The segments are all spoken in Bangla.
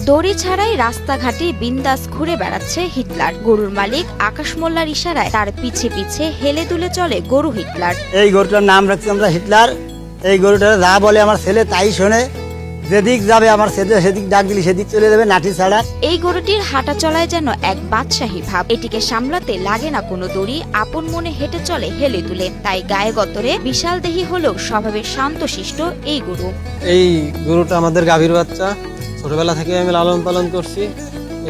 দড়ি ছাড়াই রাস্তাঘাটে বিন্দাস ঘুরে বেড়াচ্ছে হিটলার। গরুর মালিক আকাশ মোল্লার ইশারায় তার পিছে পিছে হেলে দুলে চলে গরু হিটলার। এই গরুটার নাম রাখছি আমরা হিটলার। এই গরুটা যা বলে আমার ছেলে তাই শোনে। যেদিক যাবে আমার ছেলে সেদিক ডাক দিলে সেদিক চলে যাবে নাঠি ছাড়া। এই গরুটির হাঁটা চলায় যেন এক বাদশাহী ভাব। এটিকে সামলাতে লাগে না কোনো দড়ি, আপন মনে হেঁটে চলে হেলে দুলে। তাই গায়ে গতরে বিশাল দেহি হলেও স্বভাবে শান্তশিষ্ট এই গরু। এই গরুটা আমাদের গাভীর বাচ্চা। ছোটবেলা থেকে আমি লালন পালন করছি,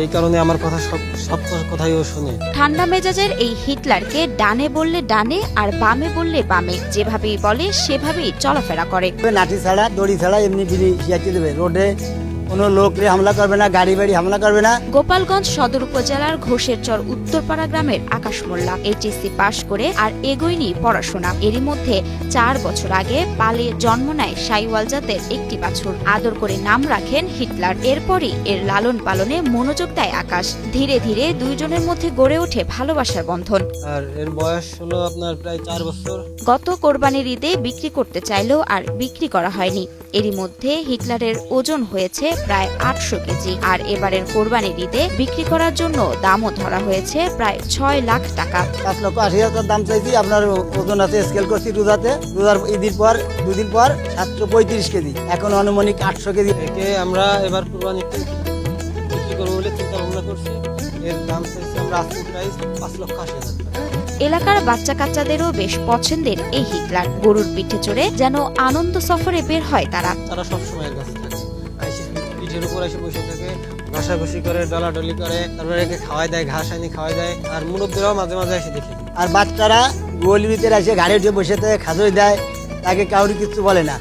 এই কারণে আমার কথা সব কথাই ও শুনে। ঠান্ডা মেজাজের এই হিটলারকে ডানে বললে ডানে আর বামে বললে বামে, যেভাবেই বলে সেভাবেই চলাফেরা করে। নাঠি ছাড়া দড়ি ছাড়া এমনি বিলি শিয়াচি দেবে। রোডে কোনো লোকরে হামলা করবে না, গাড়ি বাড়ি হামলা করবে না। গোপালগঞ্জ সদর উপজেলার ঘোষেরচর উত্তরপাড়া গ্রামের আকাশ মোল্লা এইচএসসি পাশ করে আর এগোয়নি পড়াশোনা। এরই মধ্যে 4 বছর আগে পালে জন্ম নেয় সাইওয়াল জাতের একটি বাছুর। আদর করে নাম রাখেন হিটলার। এরপরই এর লালন পালনে মনোযোগ দেয় আকাশ। ধীরে ধীরে দুইজনের মধ্যে গড়ে ওঠে ভালোবাসার বন্ধন। আর এর বয়স হলো আপনার প্রায় 4 বছর। গত কোরবানির ঈদে বিক্রি করতে চাইলেও আর বিক্রি করা হয়নি। এরই মধ্যে হিটলারের ওজন হয়েছে প্রায় 800 কেজি। আর এবারের কোরবানির ঈদে বিক্রি করার জন্য দামও ধরা হয়েছে প্রায় 6 লাখ টাকা। 5,80,000 দাম চাইছি। আপনার ওজন আছে, স্কেল করছি রোজাতে। রোজার ঈদের পর 2 দিন পর 735 কেজি, এখন আনুমানিক 800 কেজি। একে আমরা এবার কোরবানিতে বিক্রি করবো বলে চিন্তা ভাবনা করছি। এর দাম চাইছি আমরা আজকের প্রাইস 5,80,000 টাকা। এলাকার বাচ্চা কাচ্চাদেরও বেশ পছন্দের এই হিটলার। গরুর পিঠে চড়ে যেন আনন্দ সফরে বের হয় তারা। তারা সবসময় এর কাছে থাকে, পিঠের উপর এসে বসে থাকে, ঘষাঘষি করে, ডলাডলি করে, তারপরে একে খাওয়াই দেয়, ঘাস আনি খাওয়াই দেয়। আর মুরব্বীরাও মাঝে মাঝে এসে দেখে। আর বাচ্চারা গোল ভিতরে এসে গাড়ি উঠে বসে থাকে, খাজই দেয়, তাকে কাউরি কিছু বলে না।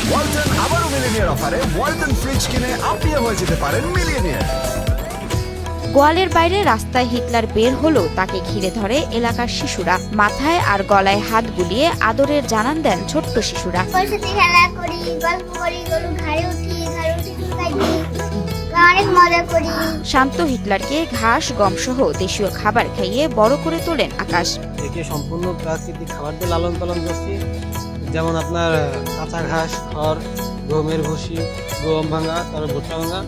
ওয়ালটন আবারও মিলিয়নিয়ার অফারে ওয়ালটন ফ্রিজ কিনে আপনিও হয়ে যেতে পারেন মিলিয়নিয়ার। গোয়ালের বাইরে রাস্তায় হিটলার বের হলেও তাকে ঘিরে ধরে এলাকার শিশুরা। মাথায় আর গলায় হাত বুলিয়ে আদরের জানান দেন ছোট্ট শিশুরা। খেলা করি, গল্প করি, গরু ঘাড়ে উঠি, ঘাড়ে উঠি অনেক মজা করি। শান্ত হিটলারকে ঘাস গম সহ দেশীয় খাবার খাইয়ে বড় করে তোলেন আকাশ। একে সম্পূর্ণ প্রাকৃতিক খাবার দিয়ে লালন পালন করছি। যেমন আপনার কাঁচা ঘাস, খড়, গমের ভুসি, গম ভাঙা, তারপর ভুট্টা ভাঙা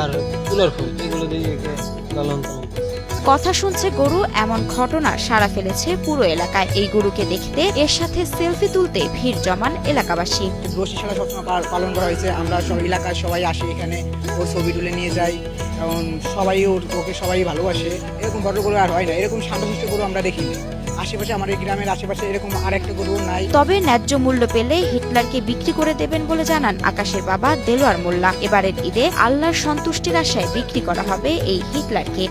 আর তুলোর ফুল, এগুলো দিয়ে একে লালন পালন করছি। কথা শুনছে গরু, এমন ঘটনা সাড়া ফেলেছে পুরো এলাকায়। এই গরুকে দেখতে, এর সাথে সেলফি তুলতে ভিড় জমান এলাকাবাসী। রশি ছাড়া সবসময় পালন করা হয়েছে। আমরা সব এলাকার সবাই আসি এখানে, ওর ছবি তুলে নিয়ে যাই। এবং সবাই ওকে সবাই ভালোবাসে। এরকম বড় গরু আর হয় না, এরকম শান্তশিষ্ট গরু আমরা দেখিনি। আশেপাশে আমার এই গ্রামের আশেপাশে এরকম আর একটা গরু নাই। তবে ন্যায্য মূল্য পেলে হিটলারকে বিক্রি করে দেবেন বলে জানান আকাশের বাবা দেলোয়ার মোল্লা। এবারের ঈদে আল্লাহর সন্তুষ্টির আশায় বিক্রি করা হবে এই হিটলারকে।